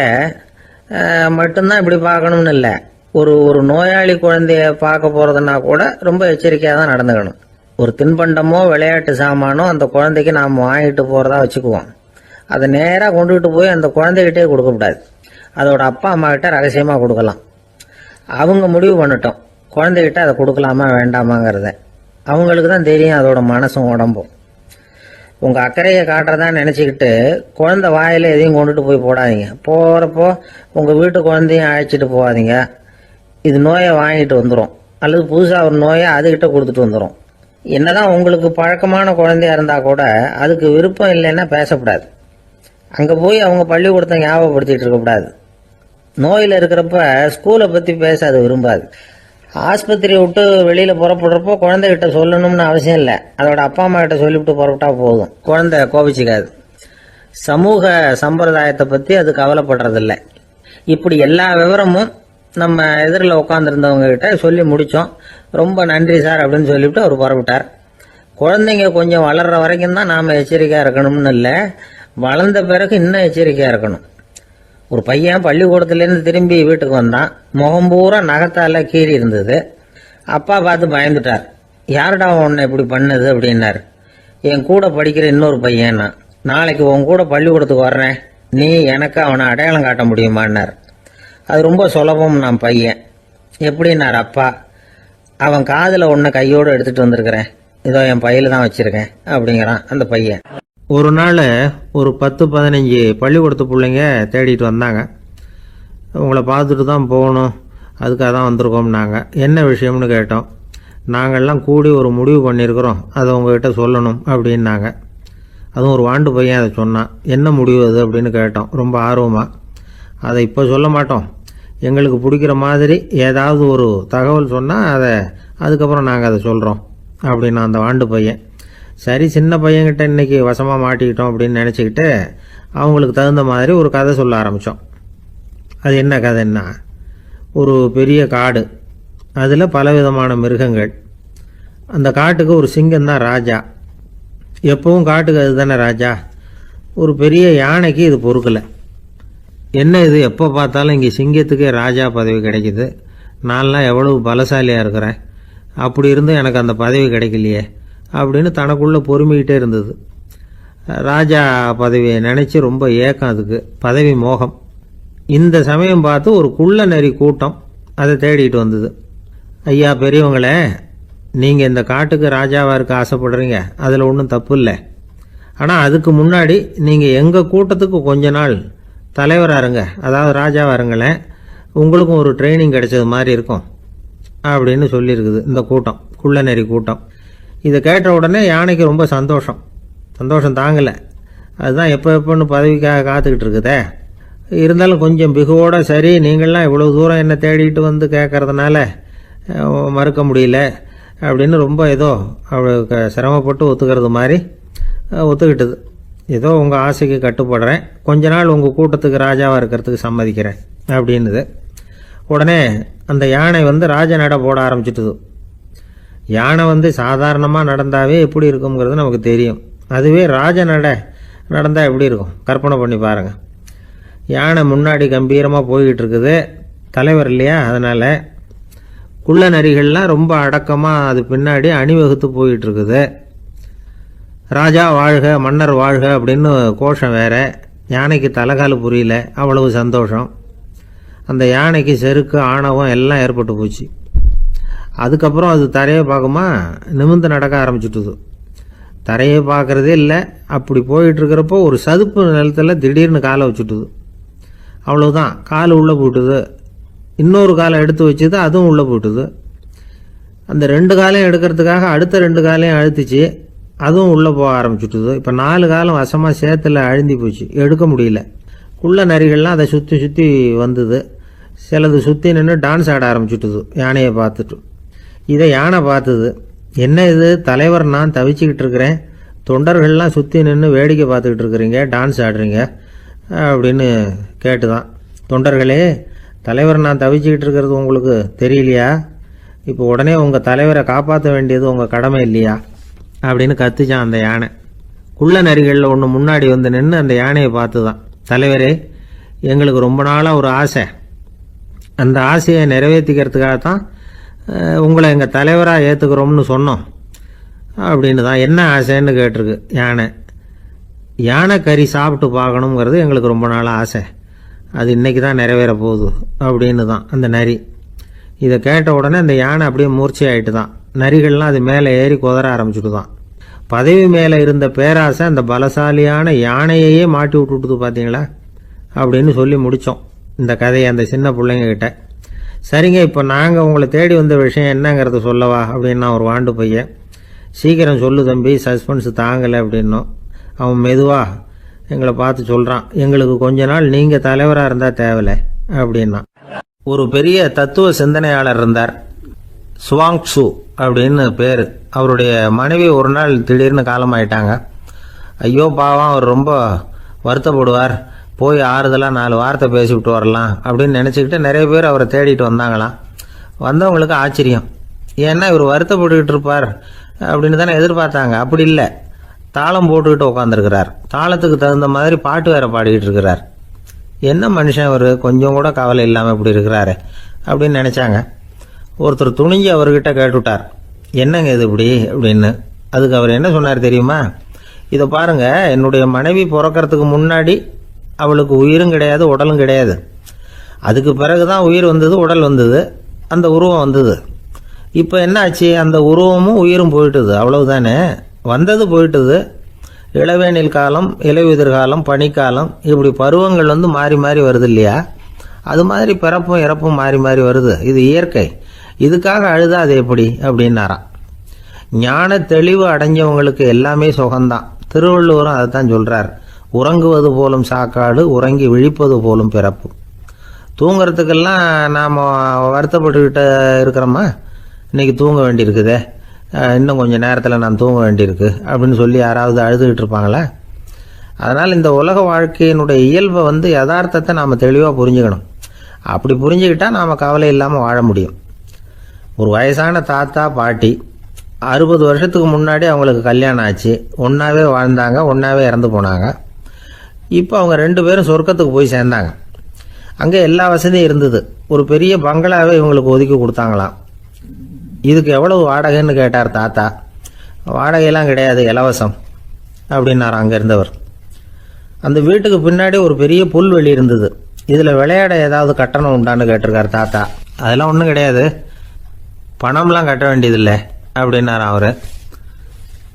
மட்டும்தான் இப்படி பார்க்கணும்னு இல்லை. ஒரு நோயாளி குழந்தைய பார்க்க போகிறதுனா கூட ரொம்ப எச்சரிக்கையாக தான் நடந்துக்கணும். ஒரு தின்பண்டமோ விளையாட்டு சாமானோ அந்த குழந்தைக்கு நாம் வாங்கிட்டு போகிறதா வச்சுக்குவோம். அதை நேராக கொண்டுகிட்டு போய் அந்த குழந்தைகிட்டே கொடுக்கக்கூடாது. அதோட அப்பா அம்மா கிட்ட ரகசியமாக கொடுக்கலாம். அவங்க முடிவு பண்ணட்டும் குழந்தைகிட்ட அதை கொடுக்கலாமா வேண்டாமாங்கிறத. அவங்களுக்கு தான் தெரியும் அதோட மனசும் உடம்பும். உங்கள் அக்கறையை காட்டுறதா நினச்சிக்கிட்டு குழந்தை வாயில் எதையும் கொண்டுட்டு போய் போடாதீங்க. போகிறப்போ உங்கள் வீட்டு குழந்தையும் அழைச்சிட்டு போகாதீங்க. இது நோயை வாங்கிட்டு வந்துடும், அல்லது புதுசாக ஒரு நோயை அதுக்கிட்ட கொடுத்துட்டு வந்துடும். என்னதான் உங்களுக்கு பழக்கமான குழந்தையா இருந்தால் கூட அதுக்கு விருப்பம் இல்லைன்னா பேசக்கூடாது. அங்கே போய் அவங்க பள்ளிக்கூடத்தை ஞாபகப்படுத்திட்டு இருக்கக்கூடாது. நோயில் இருக்கிறப்ப ஸ்கூலை பற்றி பேச அது விரும்பாது. ஆஸ்பத்திரியை விட்டு வெளியில் புறப்படுறப்போ குழந்தைகிட்ட சொல்லணும்னு அவசியம் இல்லை. அதோட அப்பா அம்மா கிட்ட சொல்லிவிட்டு புறப்பட்டா போதும். குழந்தை கோபிச்சிக்காது. சமூக சம்பிரதாயத்தை பற்றி அது கவலைப்படுறதில்ல. இப்படி எல்லா விவரமும் நம்ம எதிரில் உட்காந்துருந்தவங்க கிட்ட சொல்லி முடித்தோம். ரொம்ப நன்றி சார் அப்படின்னு சொல்லிவிட்டு அவர் புறப்பட்டார். குழந்தைங்க கொஞ்சம் வளர்கிற வரைக்கும் தான் நாம் எச்சரிக்கையாக இருக்கணும்னு இல்லை, வளர்ந்த பிறகு இன்னும் எச்சரிக்கையாக இருக்கணும். ஒரு பையன் பள்ளிக்கூடத்துலேருந்து திரும்பி வீட்டுக்கு வந்தான். முகம் பூரா நகத்தால் கீறி இருந்தது. அப்பா பார்த்து பயந்துட்டார். யாருடா உன்னை இப்படி பண்ணது அப்படின்னாரு. என் கூட படிக்கிற இன்னொரு பையன். நாளைக்கு உன் கூட பள்ளிக்கூடத்துக்கு வர்றேன், நீ எனக்கு அவனை அடையாளம் காட்ட முடியுமான்னார். அது ரொம்ப சுலபம் நான் பையன். எப்படின்னார் அப்பா. அவன் காதில் ஒன்று கையோடு எடுத்துகிட்டு வந்திருக்கிறேன், இதோ என் பையில தான் வச்சுருக்கேன் அப்படிங்கிறான் அந்த பையன். ஒரு நாள் ஒரு 10-15 பள்ளிக்கூடத்து பிள்ளைங்க தேடிட்டு வந்தாங்க. உங்களை பார்த்துட்டு தான் போகணும், அதுக்காக தான் வந்திருக்கோம்னாங்க. என்ன விஷயம்னு கேட்டோம். நாங்கள்லாம் கூடி ஒரு முடிவு பண்ணியிருக்கிறோம், அதை உங்ககிட்ட சொல்லணும் அப்படின்னாங்க. அதுவும் ஒரு வாண்டு பையன் அதை சொன்னான். என்ன முடிவு அது அப்படின்னு கேட்டோம் ரொம்ப ஆர்வமாக. அதை இப்போ சொல்ல மாட்டோம், எங்களுக்கு பிடிக்கிற மாதிரி ஏதாவது ஒரு தகவல் சொன்னால் அதுக்கப்புறம் நாங்கள் அதை சொல்கிறோம் அப்படின்னா அந்த வாண்டு பையன். சரி, சின்ன பையன்கிட்ட இன்றைக்கி வசமாக மாட்டிக்கிட்டோம் அப்படின்னு நினச்சிக்கிட்டு அவங்களுக்கு தகுந்த மாதிரி ஒரு கதை சொல்ல ஆரம்பித்தோம். அது என்ன கதைன்னா, ஒரு பெரிய காடு, அதில் பலவிதமான மிருகங்கள். அந்த காட்டுக்கு ஒரு சிங்கம் தான் ராஜா. எப்பவும் காட்டுக்கு அது தானே ராஜா. ஒரு பெரிய யானைக்கு இது பொறுக்கலை. என்ன இது, எப்போ பார்த்தாலும் இங்கே சிங்கத்துக்கே ராஜா பதவி கிடைக்குது, நான்லாம் எவ்வளவு பலசாலியாக இருக்கிறேன், அப்படி இருந்தும் எனக்கு அந்த பதவி கிடைக்கலையே அப்படின்னு தனக்குள்ளே பொறுமிக்கிட்டே இருந்தது. ராஜா பதவியை நினச்சி ரொம்ப ஏக்கம், அதுக்கு பதவி மோகம். இந்த சமயம் பார்த்து ஒரு குள்ள நரி கூட்டம் அதை தேடிட்டு வந்தது. ஐயா பெரியவங்களே, நீங்கள் இந்த காட்டுக்கு ராஜாவாக இருக்க ஆசைப்படுறீங்க, அதில் ஒன்றும் தப்பு இல்லை. ஆனால் அதுக்கு முன்னாடி நீங்கள் எங்கள் கூட்டத்துக்கு கொஞ்ச நாள் தலைவராக இருங்க, அதாவது ராஜாவாக இருங்களேன், உங்களுக்கும் ஒரு ட்ரைனிங் கிடைச்சது மாதிரி இருக்கும் அப்படின்னு சொல்லியிருக்குது இந்த கூட்டம், குள்ள நரி கூட்டம். இதை கேட்ட உடனே யானைக்கு ரொம்ப சந்தோஷம் தாங்கலை. அதுதான் எப்போன்னு பதவிக்காக காத்துக்கிட்டு இருக்குதே. இருந்தாலும் கொஞ்சம் பிகுவோட, சரி நீங்கள்லாம் இவ்வளோ தூரம் என்னை தேடிட்டு வந்து கேட்கறதுனால மறுக்க முடியல அப்படின்னு ரொம்ப ஏதோ அவளுக்கு சிரமப்பட்டு ஒத்துக்கிறது மாதிரி ஒத்துக்கிட்டது. ஏதோ உங்கள் ஆசைக்கு கட்டுப்படுறேன், கொஞ்ச நாள் உங்கள் கூட்டத்துக்கு ராஜாவாக இருக்கிறதுக்கு சம்மதிக்கிறேன் அப்படின்னுது. உடனே அந்த யானை ராஜ நடை போட ஆரம்பிச்சிட்டுது. யானை சாதாரணமாக நடந்தாவே எப்படி இருக்குங்கிறது நமக்கு தெரியும். அதுவே ராஜ நடை நடந்தால் எப்படி இருக்கும் கற்பனை பண்ணி பாருங்கள். யானை முன்னாடி கம்பீரமாக போய்கிட்டு இருக்குது, தலைவர் இல்லையா, அதனால் குள்ள நரிகள்லாம் ரொம்ப அடக்கமாக அது பின்னாடி அணிவகுத்து போயிட்டு இருக்குது. ராஜா வாழ்க, மன்னர் வாழ்க அப்படின்னு கோஷம் வேற. யானைக்கு தலைகால் புரியல, அவ்வளவு சந்தோஷம். அந்த யானைக்கு செருக்கு ஆணவம் எல்லாம் ஏற்பட்டு போச்சு. அதுக்கப்புறம் அது தரையை பார்க்குமா, நிமிர்ந்து நடக்க ஆரம்பிச்சுட்டுது. தரையை பார்க்குறதே இல்லை. அப்படி போயிட்டுருக்கிறப்போ ஒரு சதுப்பு நிலத்தில் திடீர்னு காலை வச்சுட்டுது. அவ்வளோதான், கால் உள்ளே போட்டுது. இன்னொரு காலை எடுத்து வச்சுது, அதுவும் உள்ளே போட்டுது. அந்த 2 காலையும் எடுக்கிறதுக்காக அடுத்த 2 காலையும் அழுத்துச்சு, அதுவும் உள்ளே போக ஆரம்பிச்சுட்டுது. இப்போ 4 காலம் வசமாக சேத்துல அழுந்தி போச்சு, எடுக்க முடியல. குள்ள நரிகள்லாம் அதை சுற்றி சுற்றி வந்தது. சிலது சுற்றி நின்று டான்ஸ் ஆட ஆரம்பிச்சுட்டுது யானையை பார்த்துட்டு. இதை யானை பார்த்தது. என்ன இது தலைவர், நான் தவிச்சுக்கிட்டு இருக்கிறேன், தொண்டர்கள்லாம் சுற்றி நின்று வேடிக்கை பார்த்துக்கிட்டு இருக்கிறீங்க, டான்ஸ் ஆடுறீங்க அப்படின்னு கேட்டுதான். தொண்டர்களே, தலைவர் நான் தவிச்சுக்கிட்டு இருக்கிறது உங்களுக்கு தெரியலையா? இப்போ உடனே உங்கள் தலைவரை காப்பாற்ற வேண்டியது உங்கள் கடமை இல்லையா அப்படின்னு கத்துச்சான் அந்த யானை. குள்ள நரிகளில் ஒன்று முன்னாடி வந்து நின்று அந்த யானையை பார்த்து தான், தலைவரே, எங்களுக்கு ரொம்ப நாளாக ஒரு ஆசை, அந்த ஆசையை நிறைவேற்றிக்கிறதுக்காக தான் உங்களை எங்கள் தலைவராக ஏற்றுக்கிறோம்னு சொன்னோம் அப்படின்னு தான். என்ன ஆசைன்னு கேட்டிருக்கு யானை. யானை கறி சாப்பிட்டு பார்க்கணுங்கிறது எங்களுக்கு ரொம்ப நாளாக ஆசை, அது இன்றைக்கி தான் நிறைவேற போகுது அப்படின்னு தான் அந்த நரி. இதை கேட்ட உடனே அந்த யானை அப்படியே மூர்ச்சி ஆகிட்டு தான். நரிகள்லாம் அது மேலே ஏறி குதற ஆரம்பிச்சுட்டு தான். பதவி மேலே இருந்த பேராசை அந்த பலசாலியான யானையையே மாட்டி விட்டுட்டுது பார்த்தீங்களா அப்படின்னு சொல்லி முடித்தோம் இந்த கதையை அந்த சின்ன பிள்ளைங்கக்கிட்ட. சரிங்க, இப்போ நாங்கள் உங்களை தேடி வந்த விஷயம் என்னங்கிறத சொல்லவா அப்படின்னா ஒரு வாண்டு பையன். சீக்கிரம் சொல்லு தம்பி, சஸ்பென்ஸ் தாங்கலை அப்படின்னோம். அவன் மெதுவாக எங்களை பார்த்து சொல்கிறான், எங்களுக்கு கொஞ்ச நாள் நீங்கள் தலைவராக இருந்தால் தேவலை அப்படின்னா. ஒரு பெரிய தத்துவ சிந்தனையாளர் இருந்தார், சுவாங்சு அப்படின்னு பேர். அவருடைய மனைவி ஒரு நாள் திடீர்னு காலமாயிட்டாங்க. ஐயோ பாவம், அவர் ரொம்ப வருத்தப்படுவார், போய் ஆறுதலாக 4 வார்த்தை பேசிவிட்டு வரலாம் அப்படின்னு நினச்சிக்கிட்டு நிறைய பேர் அவரை தேடிட்டு வந்தாங்களாம். வந்தவங்களுக்கு ஆச்சரியம், ஏன்னா இவர் வருத்தப்பட்டுக்கிட்டு இருப்பார் அப்படின்னு தானே எதிர்பார்த்தாங்க. அப்படி இல்லை, தாளம் போட்டுக்கிட்டு உட்காந்துருக்கிறார். தாளத்துக்கு தகுந்த மாதிரி பாட்டு வேற பாடிக்கிட்டு இருக்கிறார். என்ன மனுஷன் அவர், கொஞ்சம் கூட கவலை இல்லாமல் இப்படி இருக்கிறாரு அப்படின்னு நினச்சாங்க. ஒருத்தர் துணிஞ்சு அவர்கிட்ட கேட்டுவிட்டார், என்னங்க இது இப்படி அப்படின்னு. அதுக்கு அவர் என்ன சொன்னார் தெரியுமா? இதை பாருங்க, என்னுடைய மனைவி பிறக்கிறதுக்கு முன்னாடி அவளுக்கு உயிரும் கிடையாது, உடலும் கிடையாது. அதுக்கு பிறகு தான் உயிர் வந்தது, உடல் வந்தது, அந்த உருவம் வந்தது. இப்போ என்ன ஆச்சு, அந்த உருவமும் உயிரும் போயிட்டுது, அவ்வளவுதானே. வந்தது போயிட்டுது. இளவேனில் காலம், இலையுதிர் காலம், பனிக்காலம், இப்படி பருவங்கள் வந்து மாறி மாறி வருது இல்லையா? அது மாதிரி பிறப்பும் இறப்பும் மாறி மாறி வருது, இது இயற்கை. இதுக்காக அழுதா அது எப்படி அப்படின்னாராம். ஞான தெளிவு அடைஞ்சவங்களுக்கு எல்லாமே சுகம்தான். திருவள்ளுவரும் அதை தான் சொல்கிறார், உறங்குவது போலும் சாக்காடு, உறங்கி விழிப்பது போலும் பிறப்பு. தூங்கிறதுக்கெல்லாம் நாம் வருத்தப்பட்டுக்கிட்ட இருக்கிறோமா? இன்றைக்கி தூங்க வேண்டியிருக்குதே, இன்னும் கொஞ்சம் நேரத்தில் நான் தூங்க வேண்டியிருக்கு அப்படின்னு சொல்லி யாராவது அழுதுகிட்டு இருப்பாங்களா? அதனால் இந்த உலக வாழ்க்கையினுடைய இயல்பை வந்து யதார்த்தத்தை நாம் தெளிவாக புரிஞ்சுக்கணும். அப்படி புரிஞ்சுக்கிட்டால் நாம் கவலை இல்லாமல் வாழ முடியும். ஒரு வயசான தாத்தா பாட்டி 60 வருஷத்துக்கு முன்னாடி அவங்களுக்கு கல்யாணம் ஆச்சு, ஒன்றாவே வாழ்ந்தாங்க, ஒன்றாவே இறந்து போனாங்க. இப்போ அவங்க 2 பேரும் சொர்க்கத்துக்கு போய் சேர்ந்தாங்க. அங்கே எல்லா வசதியும் இருந்தது. ஒரு பெரிய பங்களாவே இவங்களுக்கு ஒதுக்கி கொடுத்தாங்களாம். இதுக்கு எவ்வளவு வாடகைன்னு கேட்டார் தாத்தா. வாடகையெல்லாம் கிடையாது, இலவசம் அப்படின்னார் அங்கே இருந்தவர். அந்த வீட்டுக்கு பின்னாடி ஒரு பெரிய புல்வெளி இருந்தது. இதில் விளையாட ஏதாவது கட்டணம் உண்டான்னு கேட்டிருக்கார் தாத்தா. அதெல்லாம் ஒன்றும் கிடையாது, பணம்லாம் கட்ட வேண்டியதில்லை அப்படின்னார் அவர்.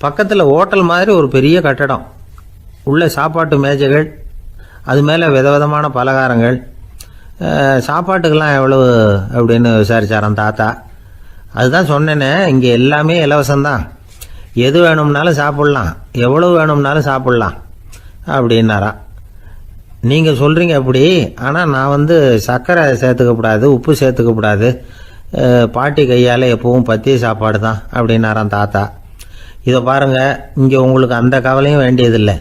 பக்கத்தில் ஹோட்டல் மாதிரி ஒரு பெரிய கட்டடம், உள்ள சாப்பாட்டு மேஜைகள், அது மேலே விதவிதமான பலகாரங்கள். சாப்பாட்டுக்கெல்லாம் எவ்வளவு அப்படின்னு விசாரிச்சாராம் தாத்தா. அதுதான் சொன்னேனே, இங்கே எல்லாமே இலவசம்தான், எது வேணும்னாலும் சாப்பிட்லாம், எவ்வளவு வேணும்னாலும் சாப்பிட்லாம் அப்படின்னாராம். நீங்கள் சொல்கிறீங்க அப்படி, ஆனால் நான் வந்து சர்க்கரை சேர்த்துக்கக்கூடாது, உப்பு சேர்த்துக்கக்கூடாது, பாட்டி கையால் எப்பவும் பத்திய சாப்பாடு தான் அப்படின்னாராம் தாத்தா. இதை பாருங்கள், இங்கே உங்களுக்கு அந்த கவலையும் வேண்டியதில்லை.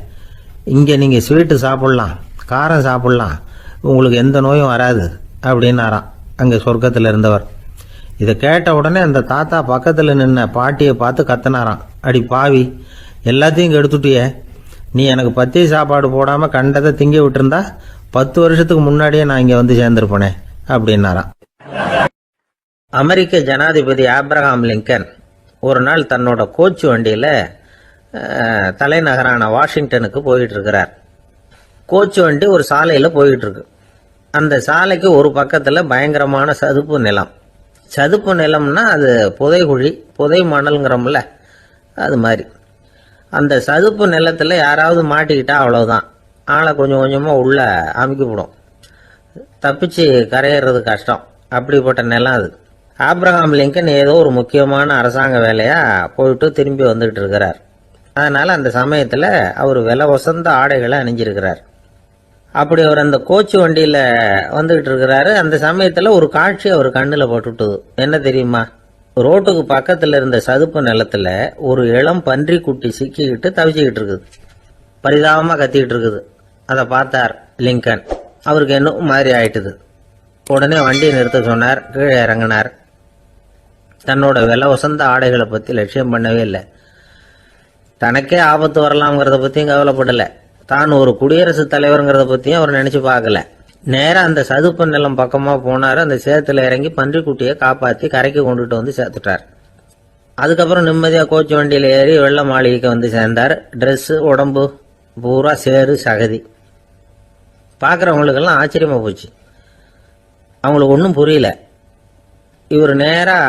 இங்கே நீங்கள் ஸ்வீட்டு சாப்பிட்லாம், காரம் சாப்பிட்லாம், உங்களுக்கு எந்த நோயும் வராது அப்படின்னாராம் அங்கே சொர்க்கத்தில் இருந்தவர். இதை கேட்ட உடனே அந்த தாத்தா பக்கத்தில் நின்ன பாட்டியை பார்த்து கத்தினாராம், அடி பாவி, எல்லாத்தையும் எடுத்துட்டியே, நீ எனக்கு பத்திய சாப்பாடு போடாமல் கண்டதை திங்க விட்டுருந்தா 10 வருஷத்துக்கு முன்னாடியே நான் இங்கே வந்து சேர்ந்துருப்பேனே அப்படின்னாராம். அமெரிக்க ஜனாதிபதி ஆப்ரஹாம் லிங்கன் ஒரு நாள் தன்னோட கோச்சு வண்டியில் தலைநகரான வாஷிங்டனுக்கு போயிட்டு இருக்கிறார். கோச்சு வண்டி ஒரு சாலையில போயிட்டு இருக்கு. அந்த சாலைக்கு ஒரு பக்கத்துல பயங்கரமான சதுப்பு நிலம். சதுப்பு நிலம்னா அது புதைகுழி, புதை மணல்ங்கிறோம்ல, அது மாதிரி. அந்த சதுப்பு நிலத்துல யாராவது மாட்டிக்கிட்டா அவ்வளவுதான், ஆளை கொஞ்சம் கொஞ்சமா உள்ள அமுக்கிவிடும். தப்பிச்சு கரையேறது கஷ்டம். அப்படிப்பட்ட நிலம் அது. ஆப்ரஹாம் லிங்கன் ஏதோ ஒரு முக்கியமான அரசாங்க வேலையா போயிட்டு திரும்பி வந்துகிட்டு இருக்கிறார். அதனால அந்த சமயத்துல அவர் விலை வசந்த ஆடைகளை அணிஞ்சிருக்கிறார். அப்படி அவர் அந்த கோச்சு வண்டியில வந்துகிட்டு இருக்கிறாரு. அந்த சமயத்துல ஒரு காட்சி அவர் கண்ணுல பட்டுட்டுது. என்ன தெரியுமா? ரோட்டுக்கு பக்கத்துல இருந்த சதுப்பு நிலத்துல ஒரு இளம் பன்றி குட்டி சிக்கிக்கிட்டு தவிச்சுக்கிட்டு இருக்குது. பரிதாபமா கத்திக்கிட்டு இருக்குது. அதை பார்த்தார் லிங்கன். அவருக்கு என்ன மாதிரி ஆயிட்டுது. உடனே வண்டியை நிறுத்த சொன்னார். கீழே இறங்கினார். தன்னோட விலை வசந்த ஆடைகளை பத்தி லட்சியம் பண்ணவே இல்லை. தனக்கே ஆபத்து வரலாம்ங்கிறத பத்தியும் கவலைப்படல. தான் ஒரு குடியரசுத் தலைவருங்கிறத பத்தியும் அவர் நினைச்சு பார்க்கல. நேரம் அந்த சதுப்பு நிலம் பக்கமா போனாரு. அந்த சேத்துல இறங்கி பன்றிக்குட்டியை காப்பாத்தி கரைக்கு கொண்டுட்டு வந்து சேர்த்துட்டார். அதுக்கப்புறம் நிம்மதியா கோச்சு வண்டியில ஏறி வெள்ள மாளிகைக்கு வந்து சேர்ந்தார். ட்ரெஸ், உடம்பு பூரா சேறு சகதி. பார்க்குறவங்களுக்கெல்லாம் ஆச்சரியமா போச்சு. அவங்களுக்கு ஒன்றும் புரியல. இவர் நேரா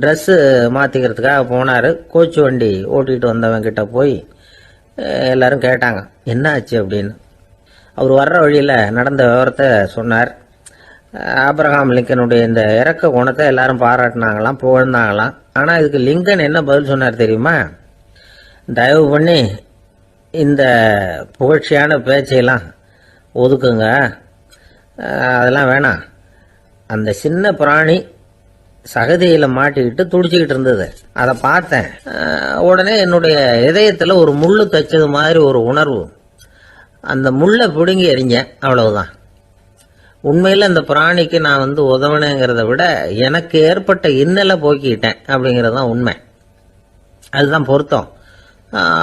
ட்ரெஸ்ஸு மாற்றிக்கிறதுக்காக போனார். கோச்சு வண்டி ஓட்டிகிட்டு வந்தவன் கிட்ட போய் எல்லாரும் கேட்டாங்க என்ன ஆச்சு அப்படின்னு. அவர் வர்ற வழியில் நடந்த விவரத்தை சொன்னார். ஆப்ரஹாம் லிங்கனுடைய இந்த இறக்க குணத்தை எல்லாரும் பாராட்டினாங்களாம், புகழ்ந்தாங்களாம். ஆனால் இதுக்கு லிங்கன் என்ன பதில் சொன்னார் தெரியுமா? தயவு பண்ணி இந்த புகழ்ச்சியான பேச்சையெல்லாம் ஒதுக்குங்க, அதெல்லாம் வேணாம். அந்த சின்ன பிராணி சகதியில மாட்டிக்கிட்டு துடிச்சுக்கிட்டு இருந்தது, அதை பார்த்தேன். உடனே என்னுடைய இதயத்துல ஒரு முள்ளு தைச்சது மாதிரி ஒரு உணர்வு. அந்த முள்ளை பிடுங்கி எறிஞ்சேன், அவ்வளவுதான். உண்மையில அந்த பிராணிக்கு நான் உதவினேங்கிறத விட எனக்கு ஏற்பட்ட இன்னலை போக்கிட்டேன் அப்படிங்கிறது தான் உண்மை. அதுதான் பொருத்தம்.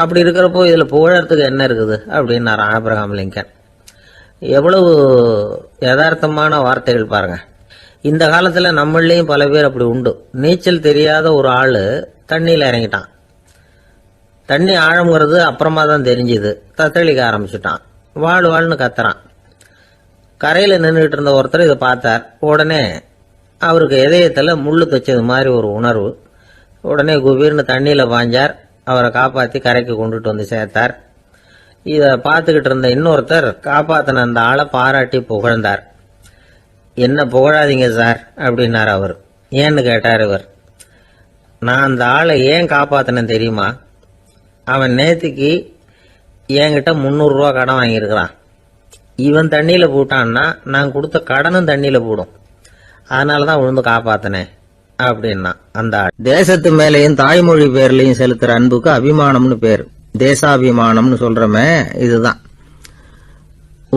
அப்படி இருக்கிறப்போ இதுல புகழறதுக்கு என்ன இருக்குது அப்படின்னாரு ஆப்ரஹாம் லிங்கன். எவ்வளவு யதார்த்தமான வார்த்தைகள் பாருங்க. இந்த காலத்துல நம்மளையும் பல பேர் அப்படி உண்டு. நீச்சல் தெரியாத ஒரு ஆளு தண்ணியில இறங்கிட்டான். தண்ணி ஆழம்ங்கிறது அப்புறமா தான் தெரிஞ்சுது. தத்தளிக்க ஆரம்பிச்சுட்டான். வாழ் வாழ்னு கத்துறான். கரையில நின்றுட்டு இருந்த ஒருத்தர் இதை பார்த்தார். உடனே அவருக்கு இதயத்துல முள்ளு தைச்சது மாதிரி ஒரு உணர்வு. உடனே குபீர்னு தண்ணியில பாஞ்சார். அவரை காப்பாத்தி கரைக்கு கொண்டுட்டு வந்து சேர்த்தார். இதை பார்த்துக்கிட்டு இருந்த இன்னொருத்தர் காப்பாத்தின அந்த ஆளை பாராட்டி புகழ்ந்தார். என்ன புகழாதீங்க சார் அப்படின்னார் அவர். ஏன்னு கேட்டார் இவர். நான் அந்த ஆளை ஏன் காப்பாத்தினேன் தெரியுமா? அவன் நேத்திக்கு என்கிட்ட 300 ரூபா கடன் வாங்கியிருக்கிறான். இவன் தண்ணியில போட்டான்னா நான் கொடுத்த கடனும் தண்ணியில போடும். அதனாலதான் விழுந்து காப்பாத்தினேன் அப்படின்னா அந்த ஆள். தேசத்து மேலையும் தாய்மொழி பேர்லையும் செலுத்துற அன்புக்கு அபிமானம்னு பேர். தேசாபிமானம்னு சொல்றமே இதுதான்.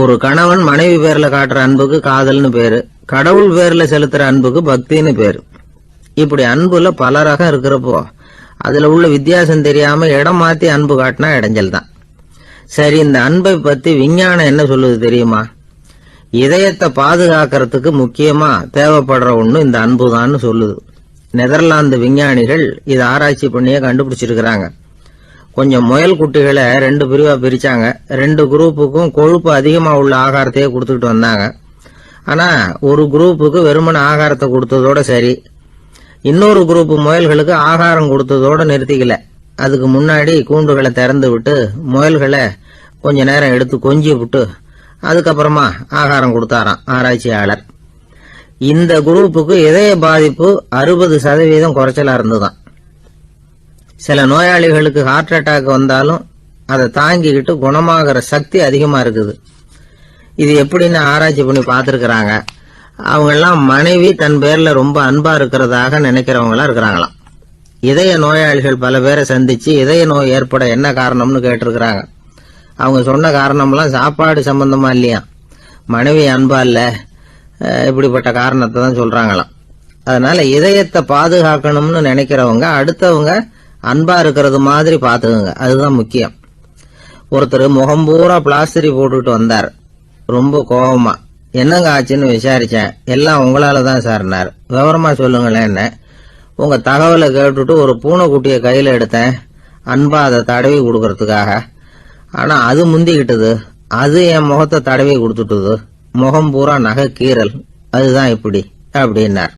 ஒரு கணவன் மனைவி பேர்ல காட்டுற அன்புக்கு காதல்னு பேரு. கடவுள் பேர்ல செலுத்துற அன்புக்கு பக்தின்னு பேரு. இப்படி அன்புல பல ரகம் இருக்கிறப்போ அதுல உள்ள வித்தியாசம் தெரியாம இடம் மாத்தி அன்பு காட்டினா இடைஞ்சல் தான். சரி, இந்த அன்பை பத்தி விஞ்ஞானம் என்ன சொல்லுது தெரியுமா? இதயத்தை பாதுகாக்கிறதுக்கு முக்கியமா தேவைப்படுற ஒண்ணு இந்த அன்புதான்னு சொல்லுது. நெதர்லாந்து விஞ்ஞானிகள் இதை ஆராய்ச்சி பண்ணியே கண்டுபிடிச்சிருக்கிறாங்க. கொஞ்சம் முயல் குட்டிகளை 2 பிரிவா பிரிச்சாங்க. 2 குரூப்புக்கும் கொழுப்பு அதிகமா உள்ள ஆகாரத்தையே கொடுத்துக்கிட்டு வந்தாங்க. ஆனா ஒரு குரூப்புக்கு வெறுமன ஆகாரத்தை கொடுத்ததோட சரி, இன்னொரு குரூப் முயல்களுக்கு ஆகாரம் கொடுத்ததோட நிறுத்திக்கல. அதுக்கு முன்னாடி கூண்டுகளை திறந்து விட்டு முயல்களை கொஞ்ச நேரம் எடுத்து கொஞ்சி விட்டு அதுக்கப்புறமா ஆகாரம் கொடுத்தாராம் ஆராய்ச்சியாளர். இந்த குரூப்புக்கு இதய பாதிப்பு 60% குறைச்சலா இருந்துதான். சில நோயாளிகளுக்கு ஹார்ட் அட்டாக் வந்தாலும் அதை தாங்கிக்கிட்டு குணமாகிற சக்தி அதிகமா இருக்குது. இது எப்படின்னு ஆராய்ச்சி பண்ணி பார்த்துருக்கிறாங்க. அவங்கெல்லாம் மனைவி தன் பேர்ல ரொம்ப அன்பா இருக்கிறதாக நினைக்கிறவங்களா இருக்கிறாங்களாம். இதய நோயாளிகள் பல பேரை சந்திச்சு இதய நோய் ஏற்பட என்ன காரணம்னு கேட்டிருக்கிறாங்க. அவங்க சொன்ன காரணம்லாம் சாப்பாடு சம்பந்தமா இல்லையா, மனைவி அன்பா இல்ல, இப்படிப்பட்ட காரணத்தை தான் சொல்றாங்களாம். அதனால இதயத்தை பாதுகாக்கணும்னு நினைக்கிறவங்க அடுத்தவங்க அன்பா இருக்கிறது மாதிரி பாத்துக்குங்க, அதுதான் முக்கியம். ஒருத்தர் முகம் பூரா பிளாஸ்டரி போட்டுட்டு வந்தார். ரொம்ப கோபமா, என்னங்க ஆச்சுன்னு விசாரிச்சேன். எல்லாம் உங்களால தான் சார்னார். விவரமா சொல்லுங்களேன். என்ன உங்க தகவலை கேட்டுட்டு ஒரு பூனைக்குட்டியை கையில எடுத்தேன், அன்பா அதை தடவி கொடுக்கறதுக்காக. ஆனா அது முந்திக்கிட்டது, அது என் முகத்தை தடவி கொடுத்துட்டுது. முகம் பூரா நகை கீறல், அதுதான் இப்படி அப்படின்னார்.